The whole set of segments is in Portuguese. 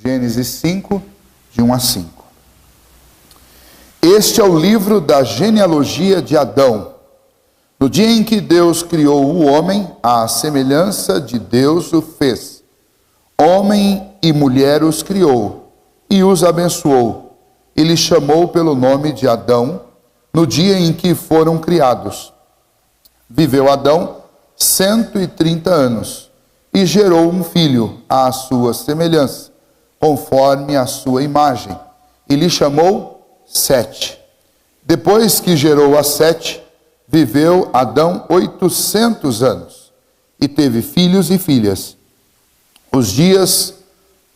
Gênesis 5, de 1 a 5. Este é o livro da genealogia de Adão. No dia em que Deus criou o homem, à semelhança de Deus o fez. Homem e mulher os criou e os abençoou. E lhes chamou pelo nome de Adão, no dia em que foram criados. Viveu Adão 130 anos e gerou um filho à sua semelhança, conforme a sua imagem, e lhe chamou Sete. Depois que gerou a Sete, viveu Adão 800 anos e teve filhos e filhas. Os dias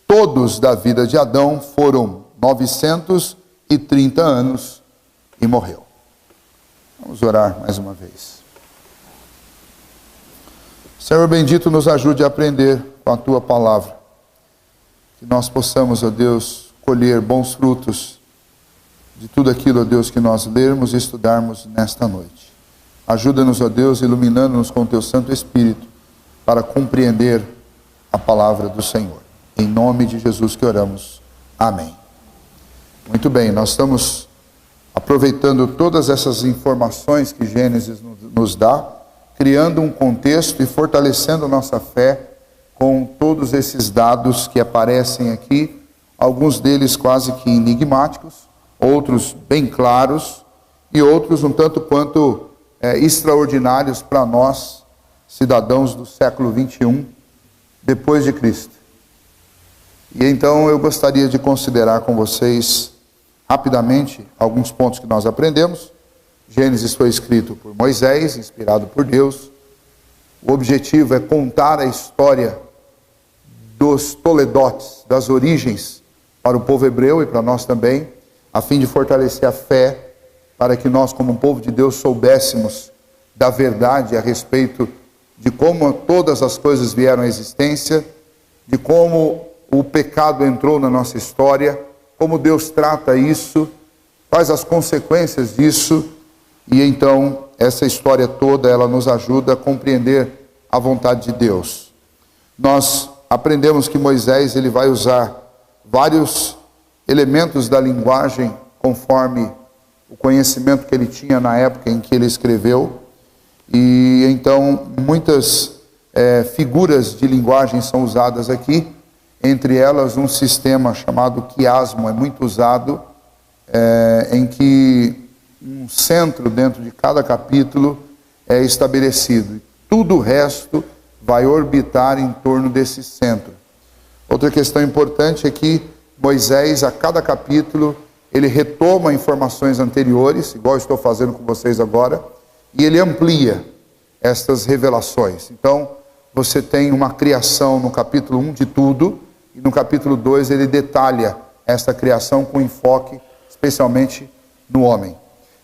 todos da vida de Adão foram 930 anos e morreu. Vamos orar mais uma vez. Senhor bendito, nos ajude a aprender com a Tua palavra. Que nós possamos, ó Deus, colher bons frutos de tudo aquilo, ó Deus, que nós lermos e estudarmos nesta noite. Ajuda-nos, ó Deus, iluminando-nos com o Teu Santo Espírito para compreender a palavra do Senhor. Em nome de Jesus que oramos. Amém. Muito bem, nós estamos aproveitando todas essas informações que Gênesis nos dá, criando um contexto e fortalecendo nossa fé com todos esses dados que aparecem aqui, alguns deles quase que enigmáticos, outros bem claros e outros um tanto quanto extraordinários para nós, cidadãos do século 21, depois de Cristo. E então eu gostaria de considerar com vocês rapidamente alguns pontos que nós aprendemos. Gênesis foi escrito por Moisés, inspirado por Deus. O objetivo é contar a história dos toledotes, das origens, para o povo hebreu e para nós também, a fim de fortalecer a fé, para que nós, como um povo de Deus, soubéssemos da verdade a respeito de como todas as coisas vieram à existência, de como o pecado entrou na nossa história, como Deus trata isso, quais as consequências disso, e então essa história toda, ela nos ajuda a compreender a vontade de Deus. Nós aprendemos que Moisés, ele vai usar vários elementos da linguagem conforme o conhecimento que ele tinha na época em que ele escreveu, e então muitas figuras de linguagem são usadas aqui, entre elas um sistema chamado quiasmo, é muito usado, em que um centro dentro de cada capítulo é estabelecido, e tudo o resto vai orbitar em torno desse centro. Outra questão importante é que Moisés, a cada capítulo, ele retoma informações anteriores, igual eu estou fazendo com vocês agora, e ele amplia estas revelações. Então, você tem uma criação no capítulo 1 de tudo, e no capítulo 2 ele detalha esta criação com enfoque especialmente no homem.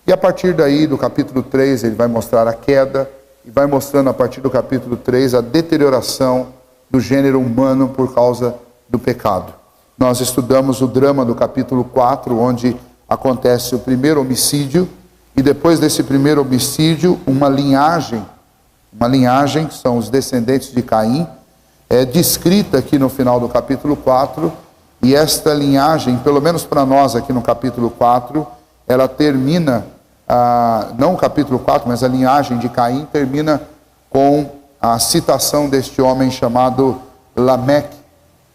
E a partir daí, do capítulo 3, ele vai mostrar a queda, e vai mostrando a partir do capítulo 3 a deterioração do gênero humano por causa do pecado. Nós estudamos o drama do capítulo 4, onde acontece o primeiro homicídio, e depois desse primeiro homicídio, uma linhagem, que são os descendentes de Caim, é descrita aqui no final do capítulo 4, e esta linhagem, pelo menos para nós aqui no capítulo 4, ela termina, não o capítulo 4, mas a linhagem de Caim termina com a citação deste homem chamado Lameque,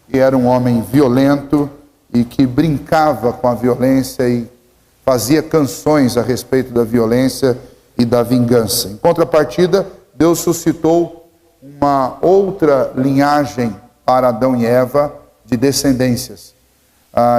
que era um homem violento e que brincava com a violência e fazia canções a respeito da violência e da vingança. Em contrapartida, Deus suscitou uma outra linhagem para Adão e Eva de descendências.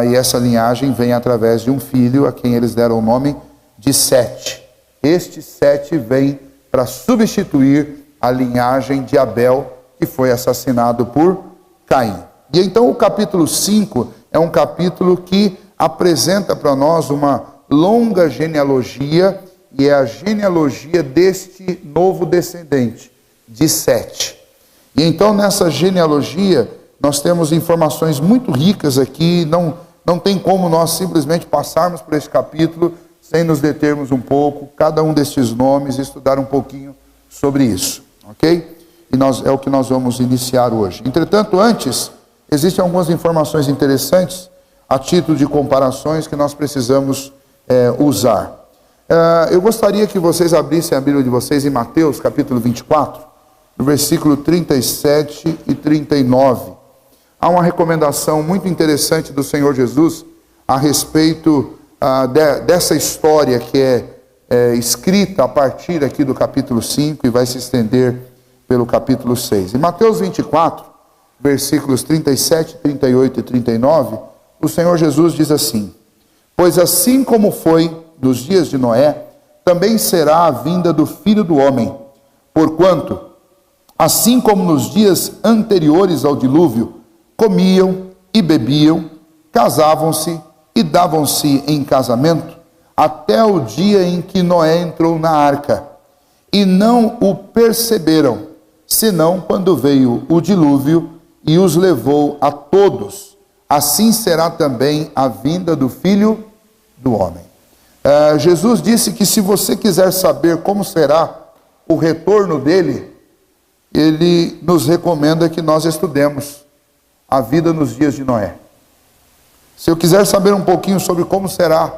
E essa linhagem vem através de um filho a quem eles deram o nome de Sete. Este Sete vem para substituir a linhagem de Abel, que foi assassinado por Caim. E então o capítulo 5 é um capítulo que apresenta para nós uma longa genealogia, e é a genealogia deste novo descendente, de Sete. E então nessa genealogia nós temos informações muito ricas aqui, não tem como nós simplesmente passarmos por esse capítulo sem nos determos um pouco, cada um destes nomes, e estudar um pouquinho sobre isso, ok? E é o que nós vamos iniciar hoje. Entretanto, antes, existem algumas informações interessantes a título de comparações que nós precisamos usar. Eu gostaria que vocês abrissem a Bíblia de vocês em Mateus capítulo 24, no versículo 37 e 39. Há uma recomendação muito interessante do Senhor Jesus a respeito dessa história que é escrita a partir aqui do capítulo 5 e vai se estender pelo capítulo 6. Em Mateus 24, versículos 37, 38 e 39, o Senhor Jesus diz assim: pois assim como foi nos dias de Noé, também será a vinda do Filho do Homem. Porquanto, assim como nos dias anteriores ao dilúvio, comiam e bebiam, casavam-se e davam-se em casamento, até o dia em que Noé entrou na arca, e não o perceberam, senão quando veio o dilúvio e os levou a todos. Assim será também a vinda do Filho do Homem. Jesus disse que se você quiser saber como será o retorno dele, ele nos recomenda que nós estudemos a vida nos dias de Noé. Se eu quiser saber um pouquinho sobre como será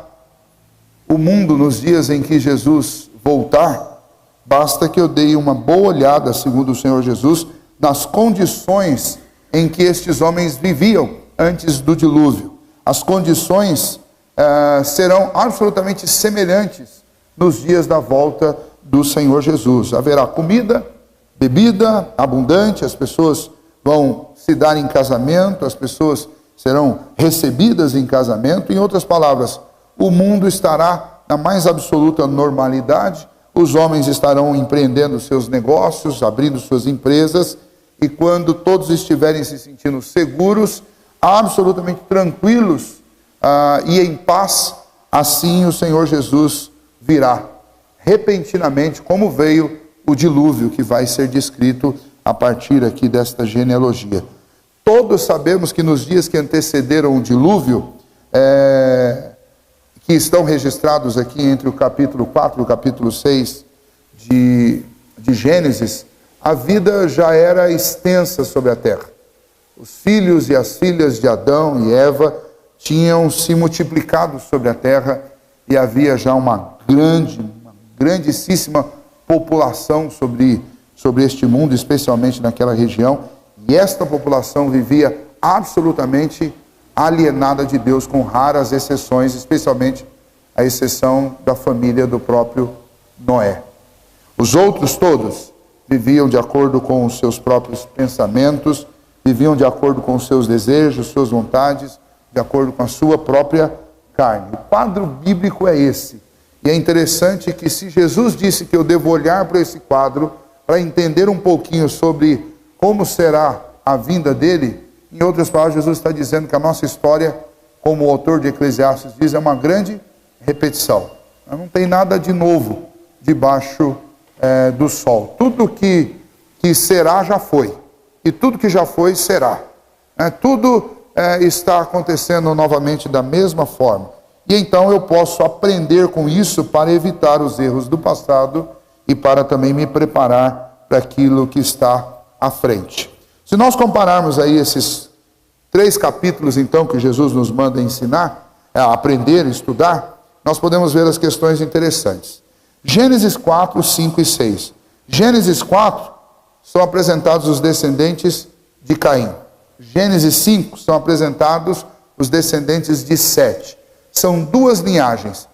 o mundo nos dias em que Jesus voltar, basta que eu dê uma boa olhada, segundo o Senhor Jesus, nas condições em que estes homens viviam antes do dilúvio. As condições serão absolutamente semelhantes nos dias da volta do Senhor Jesus. Haverá comida, bebida abundante, as pessoas vão se dar em casamento, as pessoas serão recebidas em casamento. Em outras palavras, o mundo estará na mais absoluta normalidade, os homens estarão empreendendo seus negócios, abrindo suas empresas, e quando todos estiverem se sentindo seguros, absolutamente tranquilos e em paz, assim o Senhor Jesus virá repentinamente, como veio o dilúvio, que vai ser descrito a partir aqui desta genealogia. Todos sabemos que nos dias que antecederam o dilúvio, que estão registrados aqui entre o capítulo 4 e o capítulo 6 de Gênesis, a vida já era extensa sobre a terra. Os filhos e as filhas de Adão e Eva tinham se multiplicado sobre a terra e havia já uma grandíssima população sobre este mundo, especialmente naquela região, e esta população vivia absolutamente alienada de Deus, com raras exceções, especialmente a exceção da família do próprio Noé. Os outros todos viviam de acordo com os seus próprios pensamentos, viviam de acordo com os seus desejos, suas vontades, de acordo com a sua própria carne. O quadro bíblico é esse. E é interessante que, se Jesus disse que eu devo olhar para esse quadro para entender um pouquinho sobre como será a vinda dele, em outras palavras, Jesus está dizendo que a nossa história, como o autor de Eclesiastes diz, é uma grande repetição. Não tem nada de novo debaixo do sol. Tudo que será, já foi. E tudo que já foi, será. Tudo está acontecendo novamente da mesma forma. E então eu posso aprender com isso para evitar os erros do passado e para também me preparar para aquilo que está à frente. Se nós compararmos aí esses 3 capítulos, então, que Jesus nos manda ensinar, aprender, estudar, nós podemos ver as questões interessantes. Gênesis 4, 5 e 6. Gênesis 4 são apresentados os descendentes de Caim. Gênesis 5 são apresentados os descendentes de Sete. São duas linhagens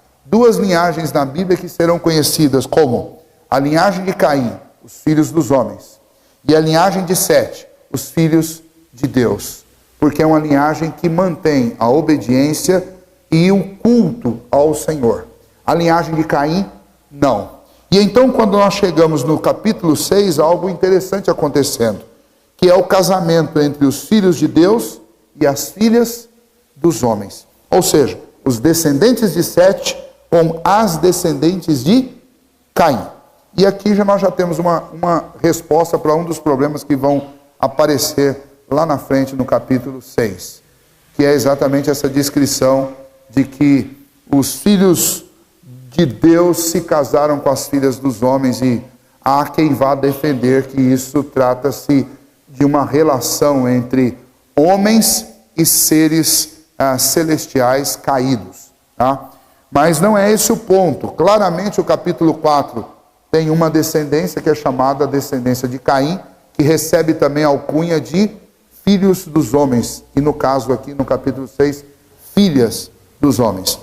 na Bíblia que serão conhecidas como a linhagem de Caim, os filhos dos homens, e a linhagem de Sete, os filhos de Deus, porque é uma linhagem que mantém a obediência e o culto ao Senhor. A linhagem de Caim, não. E então, quando nós chegamos no capítulo 6, há algo interessante acontecendo, que é o casamento entre os filhos de Deus e as filhas dos homens. Ou seja, os descendentes de Sete com as descendentes de Caim. E aqui nós já temos uma resposta para um dos problemas que vão aparecer lá na frente no capítulo 6, que é exatamente essa descrição de que os filhos de Deus se casaram com as filhas dos homens, e há quem vá defender que isso trata-se de uma relação entre homens e seres celestiais caídos. Tá? Mas não é esse o ponto. Claramente o capítulo 4 tem uma descendência que é chamada descendência de Caim, que recebe também a alcunha de filhos dos homens. E no caso aqui, no capítulo 6, filhas dos homens.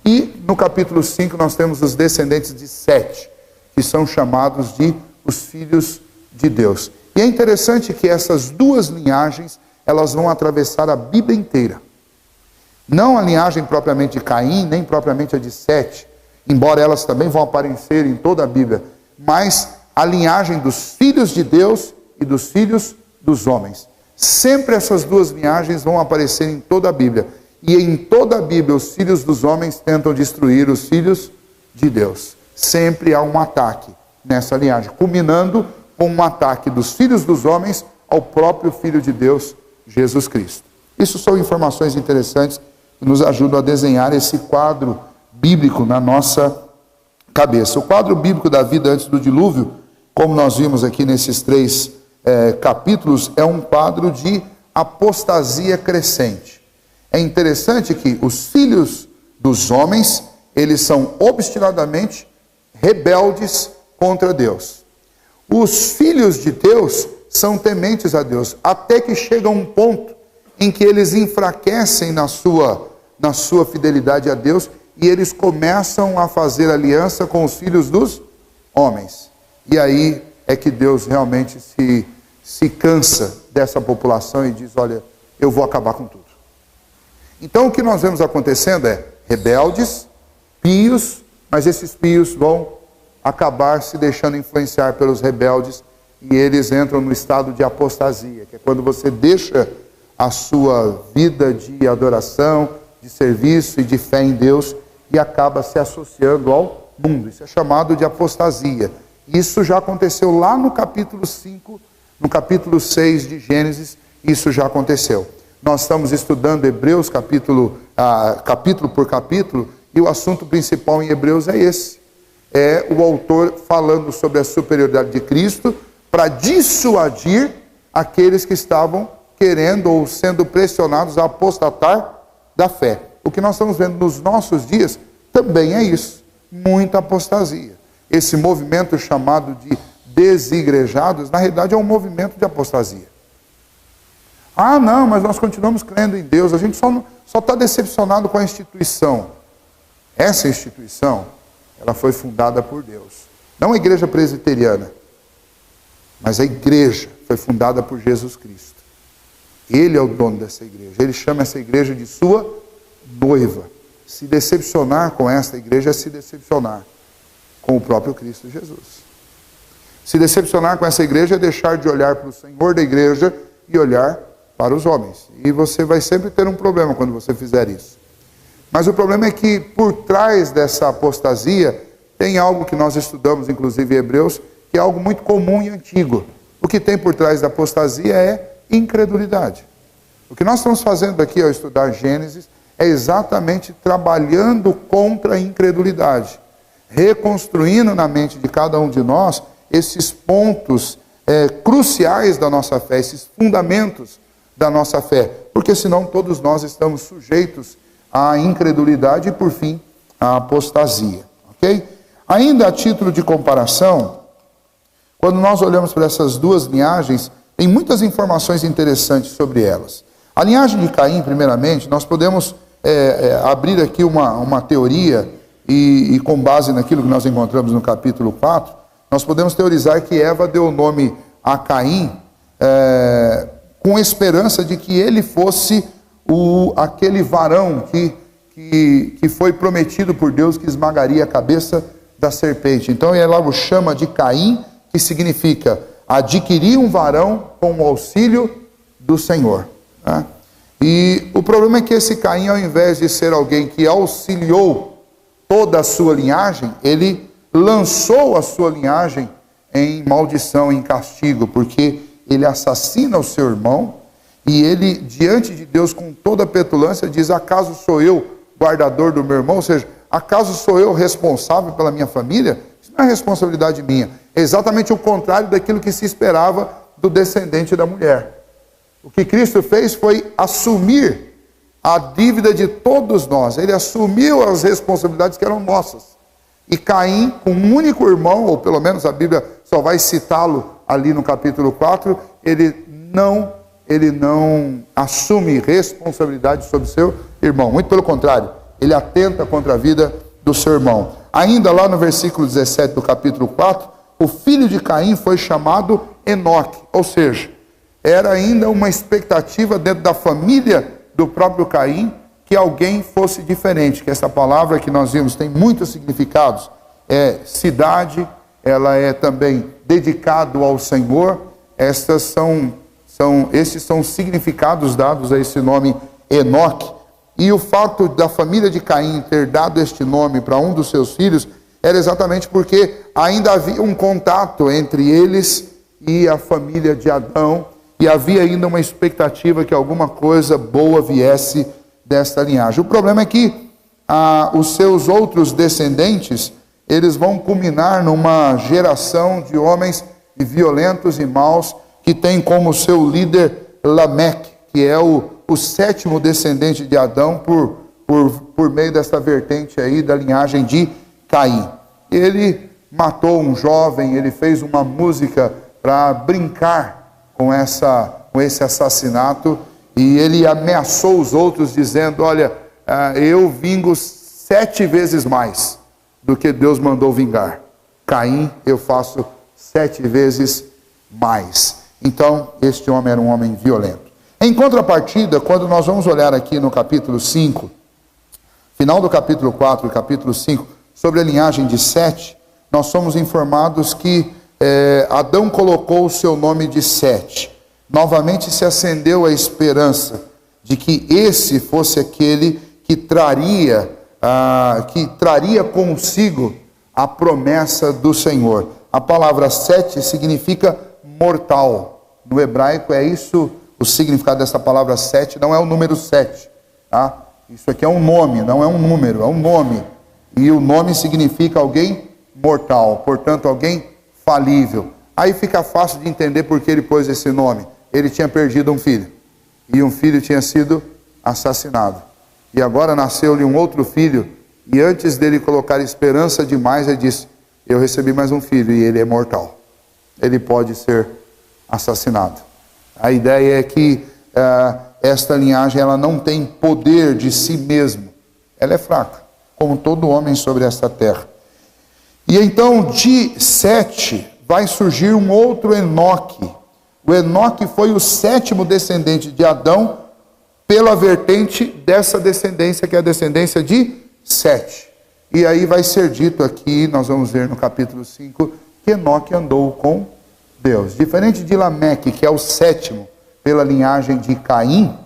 E no capítulo 5 nós temos os descendentes de Sete, que são chamados de os filhos de Deus. E é interessante que essas duas linhagens, elas vão atravessar a Bíblia inteira. Não a linhagem propriamente de Caim, nem propriamente a de Sete, embora elas também vão aparecer em toda a Bíblia, mas a linhagem dos filhos de Deus e dos filhos dos homens. Sempre essas duas linhagens vão aparecer em toda a Bíblia. E em toda a Bíblia, os filhos dos homens tentam destruir os filhos de Deus. Sempre há um ataque nessa linhagem, culminando com um ataque dos filhos dos homens ao próprio Filho de Deus, Jesus Cristo. Isso são informações interessantes que nos ajudam a desenhar esse quadro bíblico na nossa cabeça. O quadro bíblico da vida antes do dilúvio, como nós vimos aqui nesses 3 capítulos, é um quadro de apostasia crescente. É interessante que os filhos dos homens, eles são obstinadamente rebeldes contra Deus. Os filhos de Deus são tementes a Deus, até que chega um ponto em que eles enfraquecem na sua fidelidade a Deus e eles começam a fazer aliança com os filhos dos homens. E aí é que Deus realmente se cansa dessa população e diz, olha, eu vou acabar com tudo. Então o que nós vemos acontecendo é rebeldes, pios, mas esses pios vão acabar se deixando influenciar pelos rebeldes e eles entram no estado de apostasia, que é quando você deixa a sua vida de adoração, de serviço e de fé em Deus e acaba se associando ao mundo. Isso é chamado de apostasia. Isso já aconteceu lá no capítulo 5, no capítulo 6 de Gênesis, isso já aconteceu. Nós estamos estudando Hebreus capítulo por capítulo, e o assunto principal em Hebreus é esse. É o autor falando sobre a superioridade de Cristo para dissuadir aqueles que estavam querendo ou sendo pressionados a apostatar da fé. O que nós estamos vendo nos nossos dias também é isso, muita apostasia. Esse movimento chamado de desigrejados, na realidade é um movimento de apostasia. Ah, não, mas nós continuamos crendo em Deus, a gente só está decepcionado com a instituição. Essa instituição, ela foi fundada por Deus. Não a igreja presbiteriana, mas a igreja foi fundada por Jesus Cristo. Ele é o dono dessa igreja, ele chama essa igreja de sua noiva. Se decepcionar com esta igreja é se decepcionar com o próprio Cristo Jesus. Se decepcionar com essa igreja é deixar de olhar para o Senhor da igreja e olhar para os homens. E você vai sempre ter um problema quando você fizer isso. Mas o problema é que por trás dessa apostasia tem algo que nós estudamos, inclusive em Hebreus, que é algo muito comum e antigo. O que tem por trás da apostasia é incredulidade. O que nós estamos fazendo aqui ao estudar Gênesis é exatamente trabalhando contra a incredulidade, reconstruindo na mente de cada um de nós esses pontos cruciais da nossa fé, esses fundamentos da nossa fé, porque senão todos nós estamos sujeitos à incredulidade e, por fim, à apostasia. Ok? Ainda a título de comparação, quando nós olhamos para essas duas linhagens, tem muitas informações interessantes sobre elas. A linhagem de Caim, primeiramente, nós podemos abrir aqui uma teoria e com base naquilo que nós encontramos no capítulo 4, nós podemos teorizar que Eva deu o nome a Caim com esperança de que ele fosse aquele varão que foi prometido por Deus que esmagaria a cabeça da serpente. Então ela o chama de Caim, que significa adquirir um varão com o auxílio do Senhor. Né? E o problema é que esse Caim, ao invés de ser alguém que auxiliou toda a sua linhagem, ele lançou a sua linhagem em maldição, em castigo, porque ele assassina o seu irmão e ele, diante de Deus, com toda a petulância, diz: acaso sou eu guardador do meu irmão? Ou seja, acaso sou eu responsável pela minha família? Isso não é responsabilidade minha. É exatamente o contrário daquilo que se esperava do descendente da mulher. O que Cristo fez foi assumir a dívida de todos nós. Ele assumiu as responsabilidades que eram nossas. E Caim, com um único irmão, ou pelo menos a Bíblia só vai citá-lo ali no capítulo 4, ele não assume responsabilidade sobre seu irmão. Muito pelo contrário, ele atenta contra a vida do seu irmão. Ainda lá no versículo 17 do capítulo 4, o filho de Caim foi chamado Enoque, ou seja, era ainda uma expectativa dentro da família do próprio Caim que alguém fosse diferente, que essa palavra que nós vimos tem muitos significados, é cidade, ela é também dedicado ao Senhor. Esses são significados dados a esse nome Enoque. E o fato da família de Caim ter dado este nome para um dos seus filhos era exatamente porque ainda havia um contato entre eles e a família de Adão, e havia ainda uma expectativa que alguma coisa boa viesse desta linhagem. O problema é que os seus outros descendentes, eles vão culminar numa geração de homens violentos e maus, que tem como seu líder Lameque, que é o sétimo descendente de Adão por meio dessa vertente aí da linhagem de Caim. Ele matou um jovem, ele fez uma música para brincar com esse assassinato, e ele ameaçou os outros dizendo: olha, eu vingo 7 vezes mais do que Deus mandou vingar. Caim, eu faço 7 vezes mais. Então, este homem era um homem violento. Em contrapartida, quando nós vamos olhar aqui no capítulo 5, final do capítulo 4 e capítulo 5, sobre a linhagem de Sete, nós somos informados que Adão colocou o seu nome de Sete. Novamente se acendeu a esperança de que esse fosse aquele que traria consigo a promessa do Senhor. A palavra Sete significa mortal. No hebraico é isso, o significado dessa palavra Sete não é o número 7, tá? Isso aqui é um nome, não é um número, é um nome. E o nome significa alguém mortal, portanto alguém falível. Aí fica fácil de entender por que ele pôs esse nome. Ele tinha perdido um filho, e um filho tinha sido assassinado. E agora nasceu-lhe um outro filho, e antes dele colocar esperança demais, ele disse: eu recebi mais um filho, e ele é mortal. Ele pode ser assassinado. A ideia é que esta linhagem ela não tem poder de si mesmo. Ela é fraca, como todo homem sobre esta terra. E então de Sete vai surgir um outro Enoque. O Enoque foi o sétimo descendente de Adão, pela vertente dessa descendência, que é a descendência de Sete. E aí vai ser dito aqui, nós vamos ver no capítulo 5, que Enoque andou com Deus. Diferente de Lameque, que é o sétimo pela linhagem de Caim,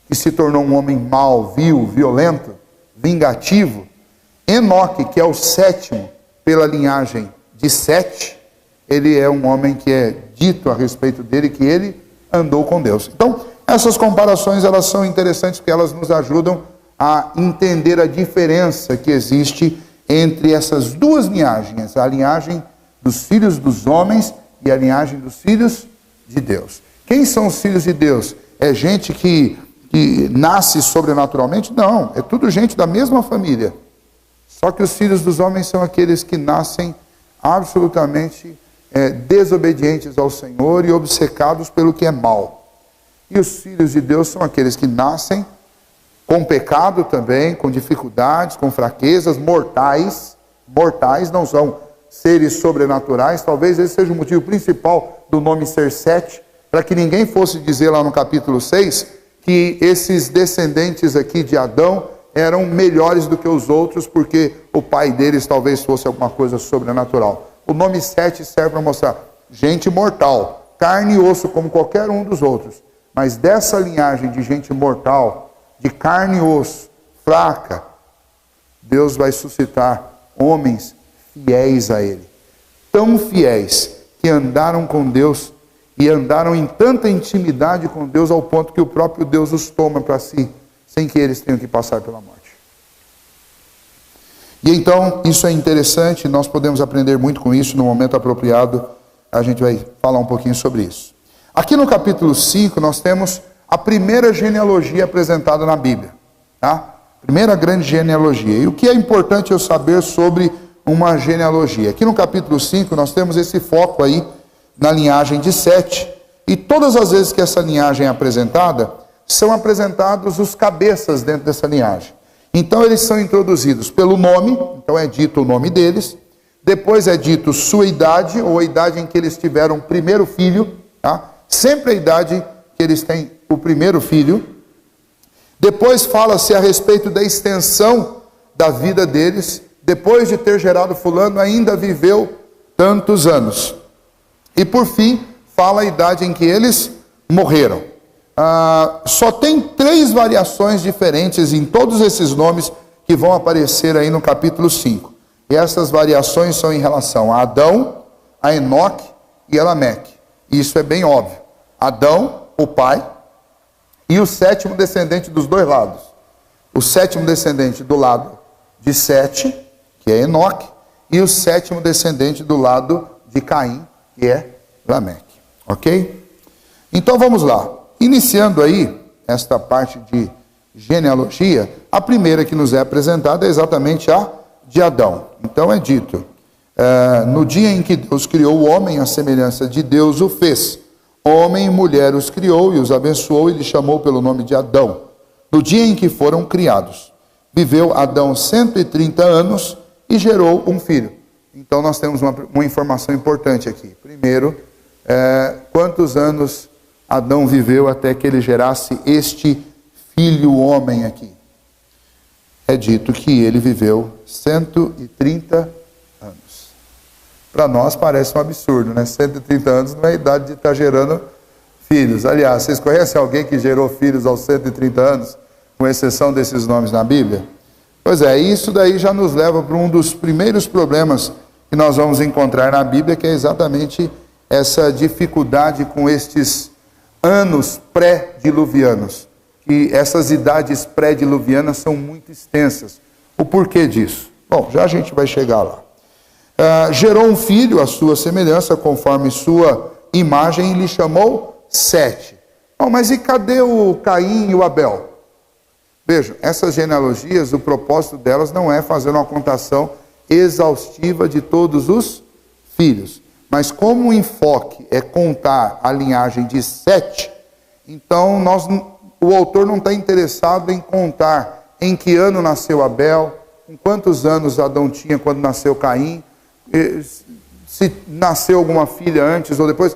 que se tornou um homem mau, vil, violento, vingativo, Enoque, que é o sétimo pela linhagem de Sete, ele é um homem que é dito a respeito dele que ele andou com Deus. Então, essas comparações elas são interessantes porque elas nos ajudam a entender a diferença que existe entre essas duas linhagens, a linhagem dos filhos dos homens e a linhagem dos filhos de Deus. Quem são os filhos de Deus? É gente que nasce sobrenaturalmente? Não, é tudo gente da mesma família. Só que os filhos dos homens são aqueles que nascem absolutamente desobedientes ao Senhor e obcecados pelo que é mal. E os filhos de Deus são aqueles que nascem com pecado também, com dificuldades, com fraquezas, mortais. Mortais, não são seres sobrenaturais. Talvez esse seja o motivo principal do nome ser Sete, para que ninguém fosse dizer lá no capítulo 6 que esses descendentes aqui de Adão eram melhores do que os outros, porque o pai deles talvez fosse alguma coisa sobrenatural. O nome Sete serve para mostrar gente mortal, carne e osso como qualquer um dos outros, mas dessa linhagem de gente mortal, de carne e osso, fraca, Deus vai suscitar homens fiéis a Ele, tão fiéis que andaram com Deus e andaram em tanta intimidade com Deus ao ponto que o próprio Deus os toma para si, sem que eles tenham que passar pela morte. E então, isso é interessante, nós podemos aprender muito com isso, no momento apropriado, a gente vai falar um pouquinho sobre isso. Aqui no capítulo 5 nós temos a primeira genealogia apresentada na Bíblia, tá? Primeira grande genealogia. E o que é importante eu saber sobre uma genealogia? Aqui no capítulo 5 nós temos esse foco aí na linhagem de Sete. E todas as vezes que essa linhagem é apresentada, são apresentados os cabeças dentro dessa linhagem. Então eles são introduzidos pelo nome, então é dito o nome deles. Depois é dito sua idade, ou a idade em que eles tiveram o primeiro filho, tá? Sempre a idade que eles têm o primeiro filho. Depois fala-se a respeito da extensão da vida deles. Depois de ter gerado fulano, ainda viveu tantos anos. E por fim, fala a idade em que eles morreram. Só tem 3 variações diferentes em todos esses nomes que vão aparecer aí no capítulo 5. E essas variações são em relação a Adão, a Enoque e a Lameque. Isso é bem óbvio. Adão, o pai, e o 7º descendente dos dois lados. O 7º descendente do lado de Sete, que é Enoque, e o 7º descendente do lado de Caim, que é Lameque. Ok? Então vamos lá. Iniciando aí esta parte de genealogia, a primeira que nos é apresentada é exatamente a de Adão. Então é dito, no dia em que Deus criou o homem, à semelhança de Deus o fez. Homem e mulher os criou e os abençoou e lhe chamou pelo nome de Adão. No dia em que foram criados, viveu Adão 130 anos e gerou um filho. Então nós temos uma informação importante aqui. Primeiro, quantos anos Adão viveu até que ele gerasse este filho homem aqui? É dito que ele viveu 130 anos. Para nós parece um absurdo, né? 130 anos não é a idade de estar gerando filhos. Aliás, vocês conhecem alguém que gerou filhos aos 130 anos, com exceção desses nomes na Bíblia? Pois é, isso daí já nos leva para um dos primeiros problemas que nós vamos encontrar na Bíblia, que é exatamente essa dificuldade com estes anos pré-diluvianos. Que essas idades pré-diluvianas são muito extensas. O porquê disso? Bom, já a gente vai chegar lá. Gerou um filho à sua semelhança, conforme sua imagem, e lhe chamou Sete. Bom, mas e cadê o Caim e o Abel? Vejam, essas genealogias, o propósito delas não é fazer uma contação exaustiva de todos os filhos. Mas como o enfoque é contar a linhagem de Sete, então o autor não está interessado em contar em que ano nasceu Abel, com quantos anos Adão tinha quando nasceu Caim, se nasceu alguma filha antes ou depois.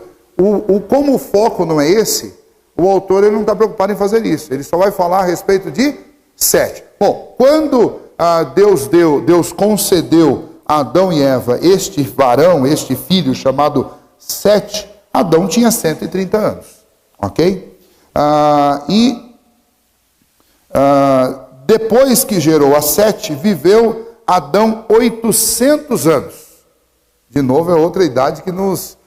Como o foco não é esse, o autor ele não está preocupado em fazer isso. Ele só vai falar a respeito de Sete. Bom, quando Deus concedeu a Adão e Eva este varão, este filho chamado Sete, Adão tinha 130 anos. Ok? Depois que gerou a Sete, viveu Adão 800 anos. De novo, é outra idade que nos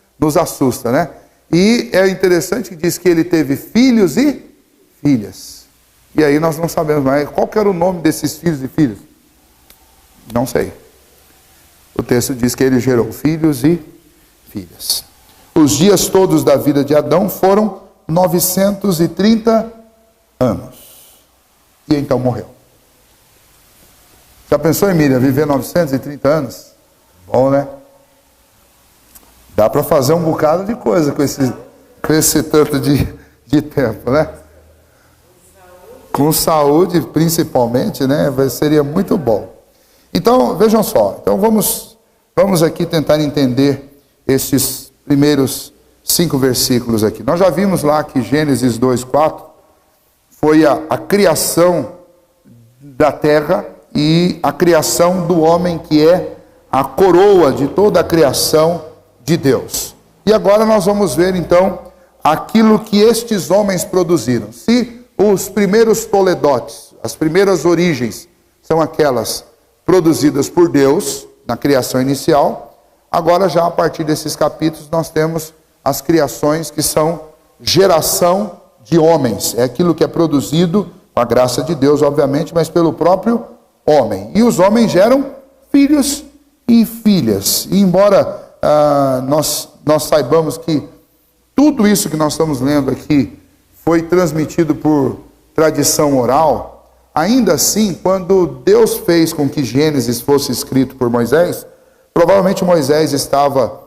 assusta, né? E é interessante que diz que ele teve filhos e filhas. E aí nós não sabemos mais qual que era o nome desses filhos e filhas. Não sei. O texto diz que ele gerou filhos e filhas. Os dias todos da vida de Adão foram 930 anos. E então morreu. Já pensou, Emília, viver 930 anos? Bom, né? Dá para fazer um bocado de coisa com esse tanto de tempo, né? Com saúde, principalmente, né? Seria muito bom. Então, vejam só. Então, vamos aqui tentar entender esses primeiros 5 versículos aqui. Nós já vimos lá que Gênesis 2:4 foi a criação da terra e a criação do homem, que é a coroa de toda a criação de Deus. E agora nós vamos ver então aquilo que estes homens produziram. Se os primeiros toledotes, as primeiras origens, são aquelas produzidas por Deus na criação inicial, agora já a partir desses capítulos nós temos as criações que são geração de homens. É aquilo que é produzido com a graça de Deus, obviamente, mas pelo próprio homem. E os homens geram filhos e filhas. E embora nós saibamos que tudo isso que nós estamos lendo aqui foi transmitido por tradição oral, ainda assim, quando Deus fez com que Gênesis fosse escrito por Moisés, provavelmente Moisés estava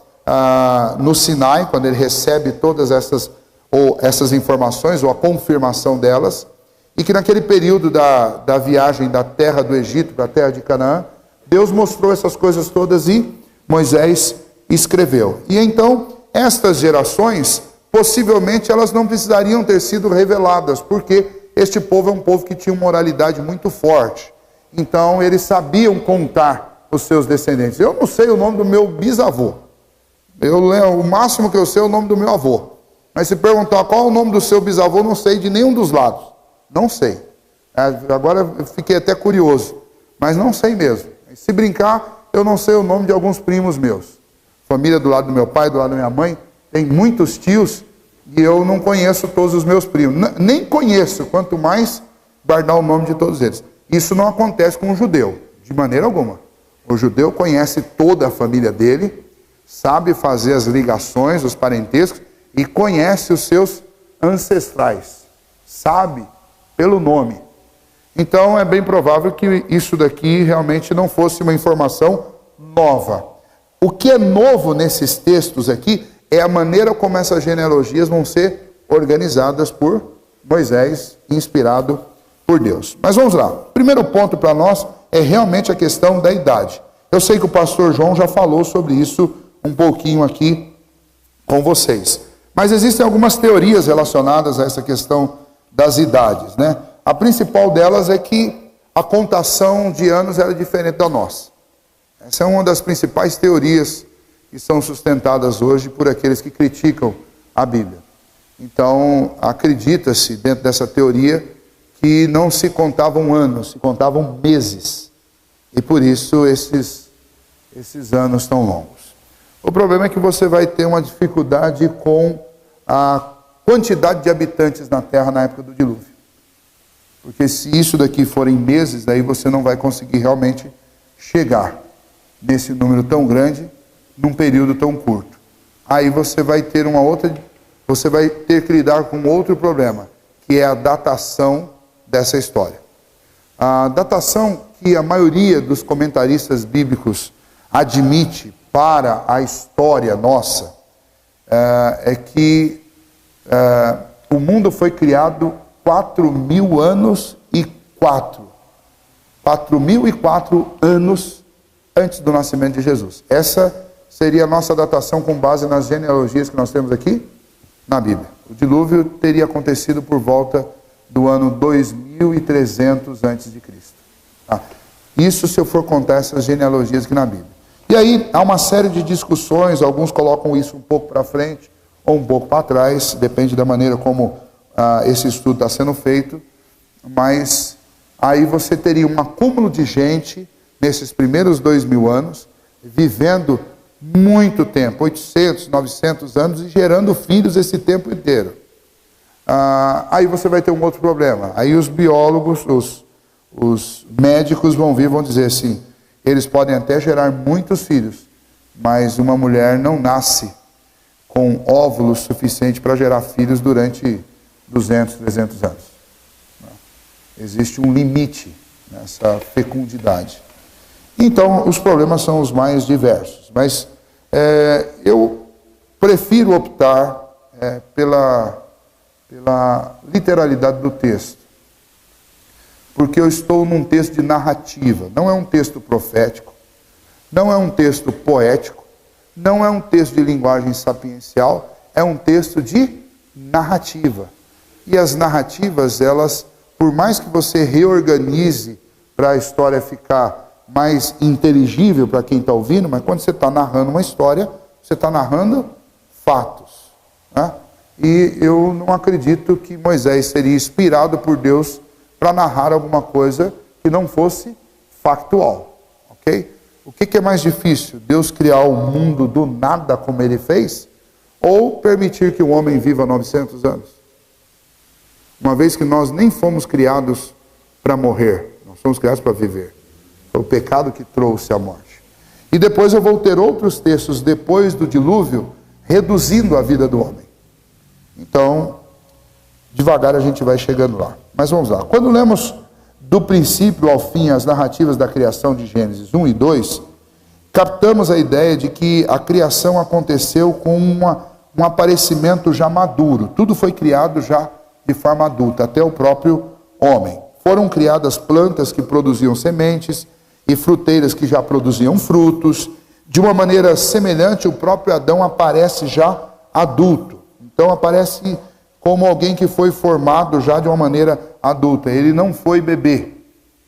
no Sinai, quando ele recebe todas essas informações, ou a confirmação delas, e que naquele período da viagem da terra do Egito para a terra de Canaã, Deus mostrou essas coisas todas e Moisés escreveu. E então, estas gerações, possivelmente elas não precisariam ter sido reveladas, porque este povo é um povo que tinha uma moralidade muito forte. Então, eles sabiam contar os seus descendentes. Eu não sei o nome do meu bisavô. O máximo que eu sei é o nome do meu avô. Mas se perguntar qual é o nome do seu bisavô, não sei de nenhum dos lados. Não sei. Agora eu fiquei até curioso. Mas não sei mesmo. Se brincar, eu não sei o nome de alguns primos meus. Família do lado do meu pai, do lado da minha mãe, tem muitos tios e eu não conheço todos os meus primos. Nem conheço, quanto mais guardar o nome de todos eles. Isso não acontece com o judeu, de maneira alguma. O judeu conhece toda a família dele, sabe fazer as ligações, os parentescos, e conhece os seus ancestrais. Sabe pelo nome. Então é bem provável que isso daqui realmente não fosse uma informação nova. O que é novo nesses textos aqui é a maneira como essas genealogias vão ser organizadas por Moisés, inspirado por Deus. Mas vamos lá. O primeiro ponto para nós é realmente a questão da idade. Eu sei que o pastor João já falou sobre isso um pouquinho aqui com vocês. Mas existem algumas teorias relacionadas a essa questão das idades, né? A principal delas é que a contação de anos era diferente da nossa. Essa é uma das principais teorias que são sustentadas hoje por aqueles que criticam a Bíblia. Então, acredita-se dentro dessa teoria que não se contavam anos, se contavam meses. E por isso esses anos tão longos. O problema é que você vai ter uma dificuldade com a quantidade de habitantes na Terra na época do dilúvio. Porque se isso daqui forem meses, daí você não vai conseguir realmente chegar nesse número tão grande num período tão curto. Aí você vai ter você vai ter que lidar com outro problema, que é a datação dessa história. A datação que a maioria dos comentaristas bíblicos admite para a história nossa é que o mundo foi criado 4.000 anos e 4.004 anos antes do nascimento de Jesus. Essa seria a nossa datação com base nas genealogias que nós temos aqui na Bíblia. O dilúvio teria acontecido por volta do ano 2300 antes de Cristo. Tá? Isso se eu for contar essas genealogias aqui na Bíblia. E aí há uma série de discussões, alguns colocam isso um pouco para frente ou um pouco para trás, depende da maneira como esse estudo está sendo feito, mas aí você teria um acúmulo de gente nesses primeiros 2.000 anos, vivendo muito tempo, 800, 900 anos, e gerando filhos esse tempo inteiro. Aí você vai ter um outro problema. Aí os biólogos, os médicos vão vir e vão dizer assim, eles podem até gerar muitos filhos, mas uma mulher não nasce com óvulos suficientes para gerar filhos durante 200, 300 anos. Existe um limite nessa fecundidade. Então, os problemas são os mais diversos. Mas eu prefiro optar pela literalidade do texto. Porque eu estou num texto de narrativa. Não é um texto profético. Não é um texto poético. Não é um texto de linguagem sapiencial. É um texto de narrativa. E as narrativas, elas, por mais que você reorganize para a história ficar mais inteligível para quem está ouvindo, mas quando você está narrando uma história, você está narrando fatos. Né? E eu não acredito que Moisés seria inspirado por Deus para narrar alguma coisa que não fosse factual. Ok? O que é mais difícil? Deus criar o mundo do nada como ele fez? Ou permitir que o homem viva 900 anos? Uma vez que nós nem fomos criados para morrer, nós fomos criados para viver. Foi o pecado que trouxe a morte. E depois eu vou ter outros textos depois do dilúvio, reduzindo a vida do homem. Então, devagar a gente vai chegando lá. Mas vamos lá. Quando lemos do princípio ao fim as narrativas da criação de Gênesis 1 e 2, captamos a ideia de que a criação aconteceu com um aparecimento já maduro. Tudo foi criado já de forma adulta, até o próprio homem. Foram criadas plantas que produziam sementes e fruteiras que já produziam frutos. De uma maneira semelhante, o próprio Adão aparece já adulto. Então aparece como alguém que foi formado já de uma maneira adulta. Ele não foi bebê.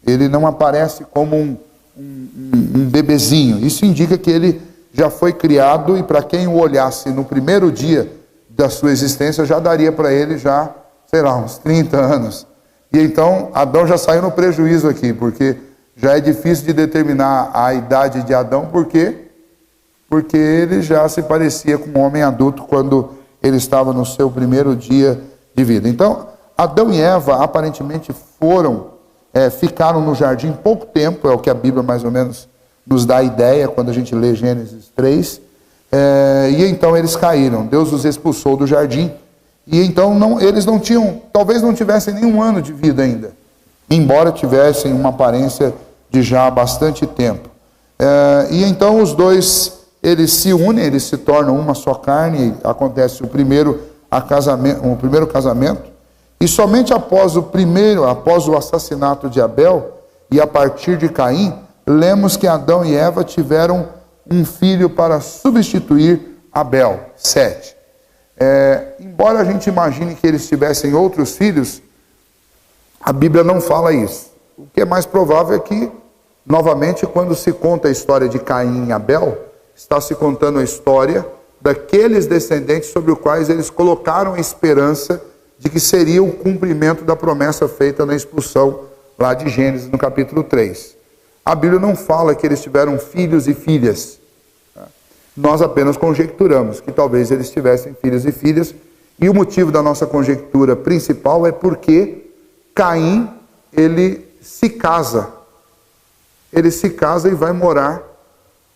Ele não aparece como um bebezinho. Isso indica que ele já foi criado, e para quem o olhasse no primeiro dia da sua existência, já daria para ele já, sei lá, uns 30 anos. E então Adão já saiu no prejuízo aqui, porque já é difícil de determinar a idade de Adão, porque ele já se parecia com um homem adulto quando ele estava no seu primeiro dia de vida. Então, Adão e Eva aparentemente ficaram no jardim pouco tempo, é o que a Bíblia mais ou menos nos dá a ideia quando a gente lê Gênesis 3, e então eles caíram, Deus os expulsou do jardim, e então eles não tinham, talvez não tivessem nenhum ano de vida ainda, embora tivessem uma aparência de já bastante tempo. E então os dois, eles se unem, eles se tornam uma só carne, acontece o primeiro casamento, e somente após o assassinato de Abel, e a partir de Caim, lemos que Adão e Eva tiveram um filho para substituir Abel, Sete. Embora a gente imagine que eles tivessem outros filhos, a Bíblia não fala isso. O que é mais provável é que, novamente, quando se conta a história de Caim e Abel, está se contando a história daqueles descendentes sobre os quais eles colocaram a esperança de que seria o cumprimento da promessa feita na expulsão lá de Gênesis, no capítulo 3. A Bíblia não fala que eles tiveram filhos e filhas. Nós apenas conjecturamos que talvez eles tivessem filhos e filhas, e o motivo da nossa conjectura principal é porque Caim, ele se casa. Ele se casa e vai morar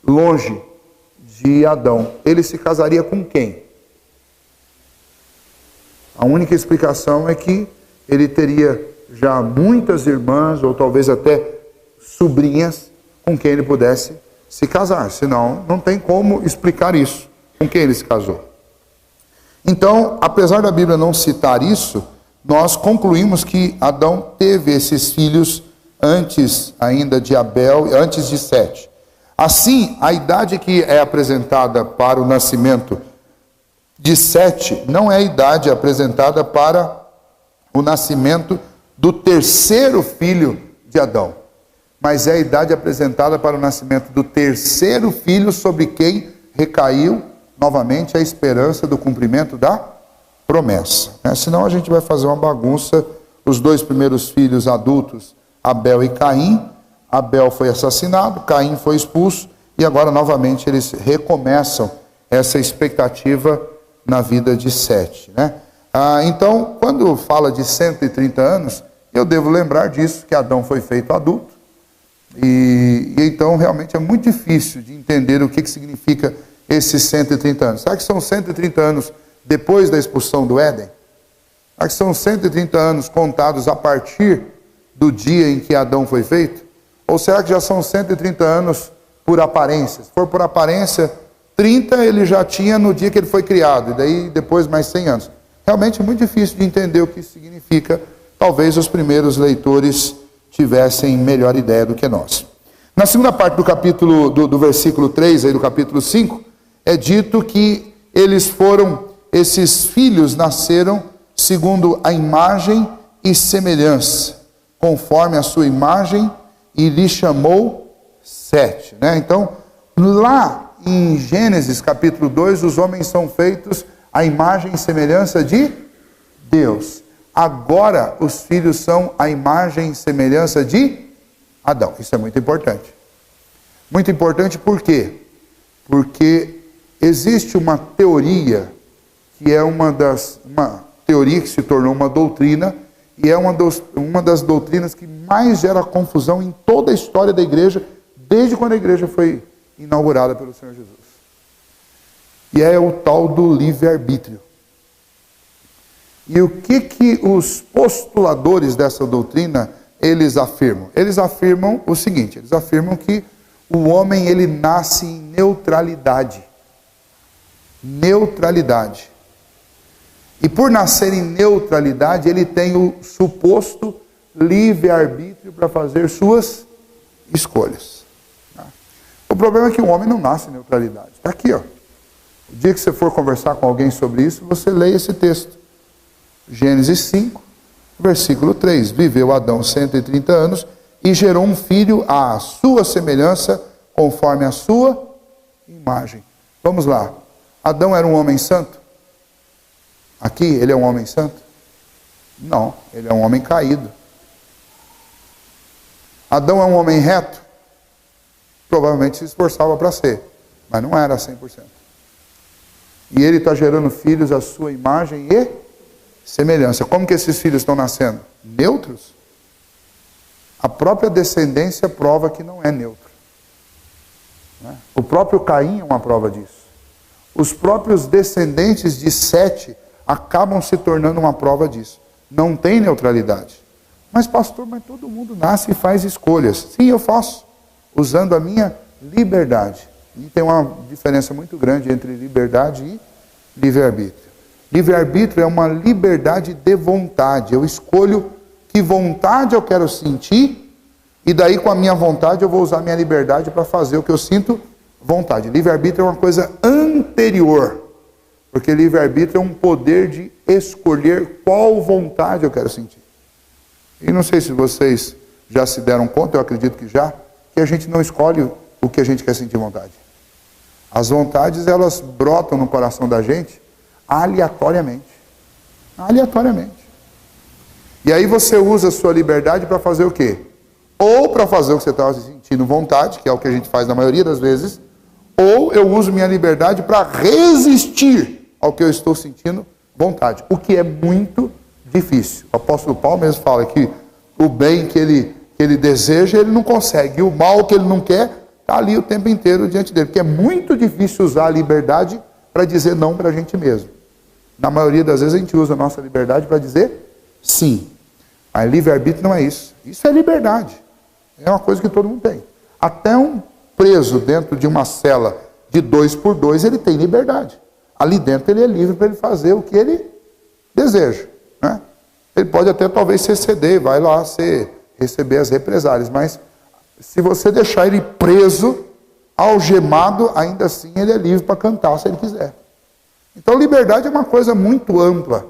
longe de Adão. Ele se casaria com quem? A única explicação é que ele teria já muitas irmãs, ou talvez até sobrinhas, com quem ele pudesse se casar. Senão, não tem como explicar isso, com quem ele se casou. Então, apesar da Bíblia não citar isso, nós concluímos que Adão teve esses filhos antes ainda de Abel, antes de Sete. Assim, a idade que é apresentada para o nascimento de Sete não é a idade apresentada para o nascimento do terceiro filho de Adão, mas é a idade apresentada para o nascimento do terceiro filho sobre quem recaiu novamente a esperança do cumprimento da promessa. Senão a gente vai fazer uma bagunça. Os dois primeiros filhos adultos, Abel e Caim, Abel foi assassinado, Caim foi expulso, e agora novamente eles recomeçam essa expectativa na vida de Sete. Então, quando fala de 130 anos, eu devo lembrar disso, que Adão foi feito adulto, e então realmente é muito difícil de entender o que significa esses 130 anos. Será que são 130 anos depois da expulsão do Éden? Será que são 130 anos contados a partir do dia em que Adão foi feito? Ou será que já são 130 anos por aparência? Se for por aparência, 30 ele já tinha no dia que ele foi criado, e daí depois mais 100 anos. Realmente é muito difícil de entender o que isso significa. Talvez os primeiros leitores tivessem melhor ideia do que nós. Na segunda parte do capítulo, do versículo 3, aí do capítulo 5, é dito que esses filhos nasceram segundo a imagem e semelhança, conforme a sua imagem, e lhe chamou Sete. Então, lá em Gênesis capítulo 2, os homens são feitos à imagem e semelhança de Deus. Agora, os filhos são a imagem e semelhança de Adão. Isso é muito importante. Muito importante por quê? Porque existe uma teoria, que é uma teoria que se tornou uma doutrina, e é uma das doutrinas que mais gera confusão em toda a história da igreja, desde quando a igreja foi inaugurada pelo Senhor Jesus. E é o tal do livre-arbítrio. E o que os postuladores dessa doutrina, eles afirmam? Eles afirmam o seguinte, eles afirmam que o homem, ele nasce em neutralidade. Neutralidade. E por nascer em neutralidade, ele tem o suposto livre-arbítrio para fazer suas escolhas. O problema é que o homem não nasce em neutralidade. Está aqui, ó. O dia que você for conversar com alguém sobre isso, você lê esse texto. Gênesis 5, versículo 3. Viveu Adão 130 anos e gerou um filho à sua semelhança, conforme a sua imagem. Vamos lá. Adão era um homem santo? Aqui, ele é um homem santo? Não, ele é um homem caído. Adão é um homem reto? Provavelmente se esforçava para ser, mas não era 100%. E ele está gerando filhos à sua imagem e semelhança. Como que esses filhos estão nascendo? Neutros? A própria descendência prova que não é neutro. O próprio Caim é uma prova disso. Os próprios descendentes de Sete acabam se tornando uma prova disso. Não tem neutralidade. Mas pastor, mas todo mundo nasce e faz escolhas. Sim, eu faço, usando a minha liberdade. E tem uma diferença muito grande entre liberdade e livre-arbítrio. Livre-arbítrio é uma liberdade de vontade. Eu escolho que vontade eu quero sentir, e daí com a minha vontade eu vou usar a minha liberdade para fazer o que eu sinto vontade. Livre-arbítrio é uma coisa anterior, porque livre-arbítrio é um poder de escolher qual vontade eu quero sentir. E não sei se vocês já se deram conta, eu acredito que já, que a gente não escolhe o que a gente quer sentir vontade. As vontades, elas brotam no coração da gente aleatoriamente. Aleatoriamente. E aí você usa a sua liberdade para fazer o quê? Ou para fazer o que você estava sentindo vontade, que é o que a gente faz na maioria das vezes, ou eu uso minha liberdade para resistir ao que eu estou sentindo vontade. O que é muito difícil. O apóstolo Paulo mesmo fala que o bem que ele deseja, ele não consegue. E o mal que ele não quer, está ali o tempo inteiro diante dele. Porque é muito difícil usar a liberdade para dizer não para a gente mesmo. Na maioria das vezes a gente usa a nossa liberdade para dizer sim. Mas livre-arbítrio não é isso. Isso é liberdade. É uma coisa que todo mundo tem. Até um preso dentro de uma cela de 2x2, ele tem liberdade. Ali dentro ele é livre para ele fazer o que ele deseja. Né? Ele pode até talvez se exceder, vai lá receber as represálias. Mas se você deixar ele preso, algemado, ainda assim ele é livre para cantar se ele quiser. Então liberdade é uma coisa muito ampla,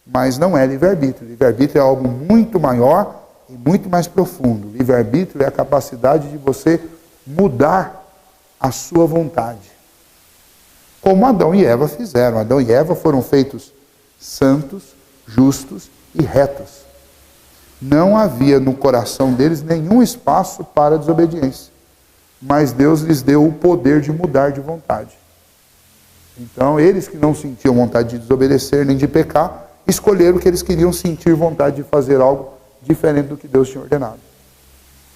mas não é livre-arbítrio. Livre-arbítrio é algo muito maior e muito mais profundo. Livre-arbítrio é a capacidade de você mudar a sua vontade. Como Adão e Eva fizeram. Adão e Eva foram feitos santos, justos e retos. Não havia no coração deles nenhum espaço para desobediência. Mas Deus lhes deu o poder de mudar de vontade. Então, eles que não sentiam vontade de desobedecer nem de pecar, escolheram que eles queriam sentir vontade de fazer algo diferente do que Deus tinha ordenado.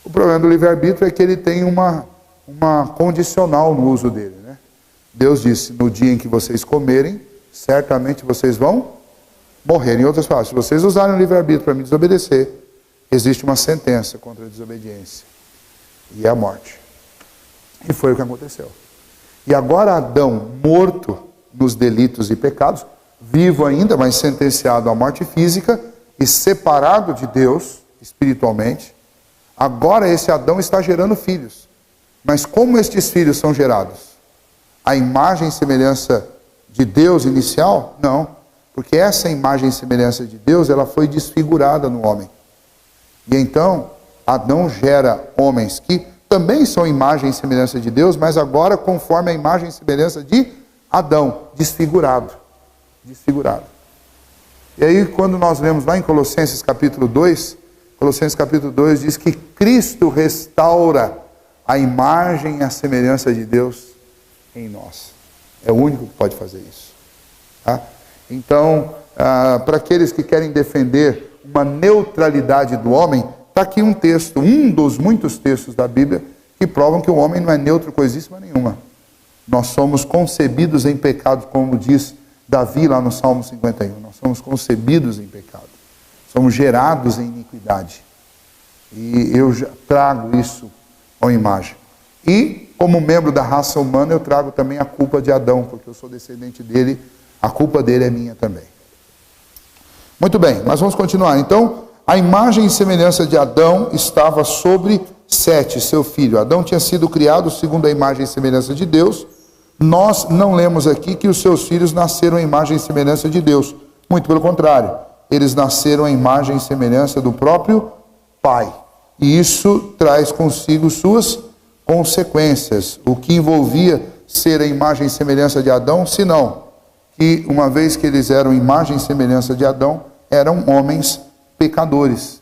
O problema do livre-arbítrio é que ele tem uma condicional no uso dele. Né? Deus disse, no dia em que vocês comerem, certamente vocês vão morrer. Em outras palavras, se vocês usarem o livre-arbítrio para me desobedecer, existe uma sentença contra a desobediência. E é a morte. E foi o que aconteceu. E agora Adão, morto nos delitos e pecados, vivo ainda, mas sentenciado à morte física e separado de Deus espiritualmente, agora esse Adão está gerando filhos. Mas como estes filhos são gerados? A imagem e semelhança de Deus inicial? Não. Porque essa imagem e semelhança de Deus, ela foi desfigurada no homem. E então, Adão gera homens que também são imagem e semelhança de Deus, mas agora conforme a imagem e semelhança de Adão, desfigurado. Desfigurado. E aí, quando nós lemos lá em Colossenses capítulo 2, Colossenses capítulo 2 diz que Cristo restaura a imagem e a semelhança de Deus em nós. É o único que pode fazer isso. Tá? Então, para aqueles que querem defender uma neutralidade do homem, está aqui um texto, um dos muitos textos da Bíblia, que provam que o homem não é neutro coisíssima nenhuma. Nós somos concebidos em pecado, como diz Davi lá no Salmo 51. Nós somos concebidos em pecado. Somos gerados em iniquidade. E eu já trago isso à imagem. E, como membro da raça humana, eu trago também a culpa de Adão, porque eu sou descendente dele, a culpa dele é minha também. Muito bem, mas vamos continuar. Então, a imagem e semelhança de Adão estava sobre Sete, seu filho. Adão tinha sido criado segundo a imagem e semelhança de Deus. Nós não lemos aqui que os seus filhos nasceram à imagem e semelhança de Deus. Muito pelo contrário, eles nasceram à imagem e semelhança do próprio Pai. E isso traz consigo suas consequências. O que envolvia ser a imagem e semelhança de Adão, senão que uma vez que eles eram imagem e semelhança de Adão, eram homens pecadores,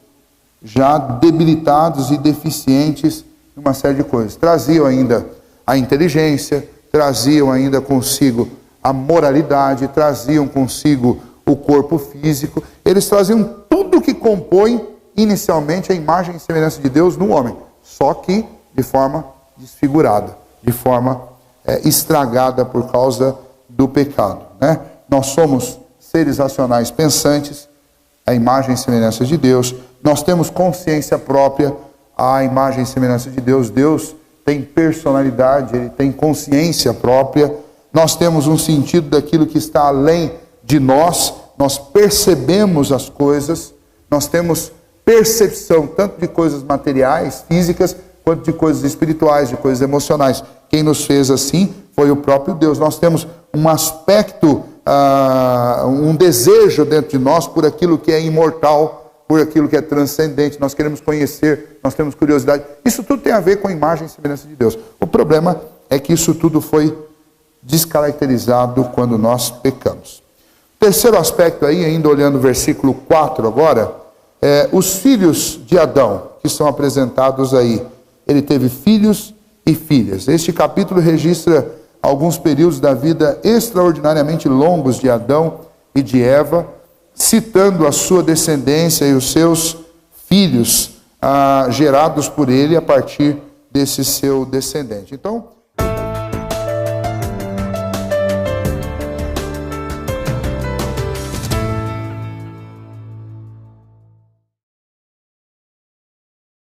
já debilitados e deficientes em uma série de coisas. Traziam ainda a inteligência, traziam ainda consigo a moralidade, traziam consigo o corpo físico, eles traziam tudo que compõe inicialmente a imagem e semelhança de Deus no homem, só que de forma desfigurada, de forma estragada por causa do pecado, né? Nós somos seres racionais pensantes, a imagem e semelhança de Deus. Nós temos consciência própria, a imagem e semelhança de Deus. Deus tem personalidade, Ele tem consciência própria. Nós temos um sentido daquilo que está além de nós. Nós percebemos as coisas. Nós temos percepção tanto de coisas materiais, físicas, quanto de coisas espirituais, de coisas emocionais. Quem nos fez assim foi o próprio Deus. Nós temos um aspecto, um desejo dentro de nós por aquilo que é imortal, por aquilo que é transcendente. Nós queremos conhecer, nós temos curiosidade. Isso tudo tem a ver com a imagem e semelhança de Deus. O problema é que isso tudo foi descaracterizado quando nós pecamos. Terceiro aspecto aí, ainda olhando o versículo 4 agora, os filhos de Adão, que são apresentados aí. Ele teve filhos e filhas. Este capítulo registra alguns períodos da vida extraordinariamente longos de Adão e de Eva, citando a sua descendência e os seus filhos gerados por ele a partir desse seu descendente. Então,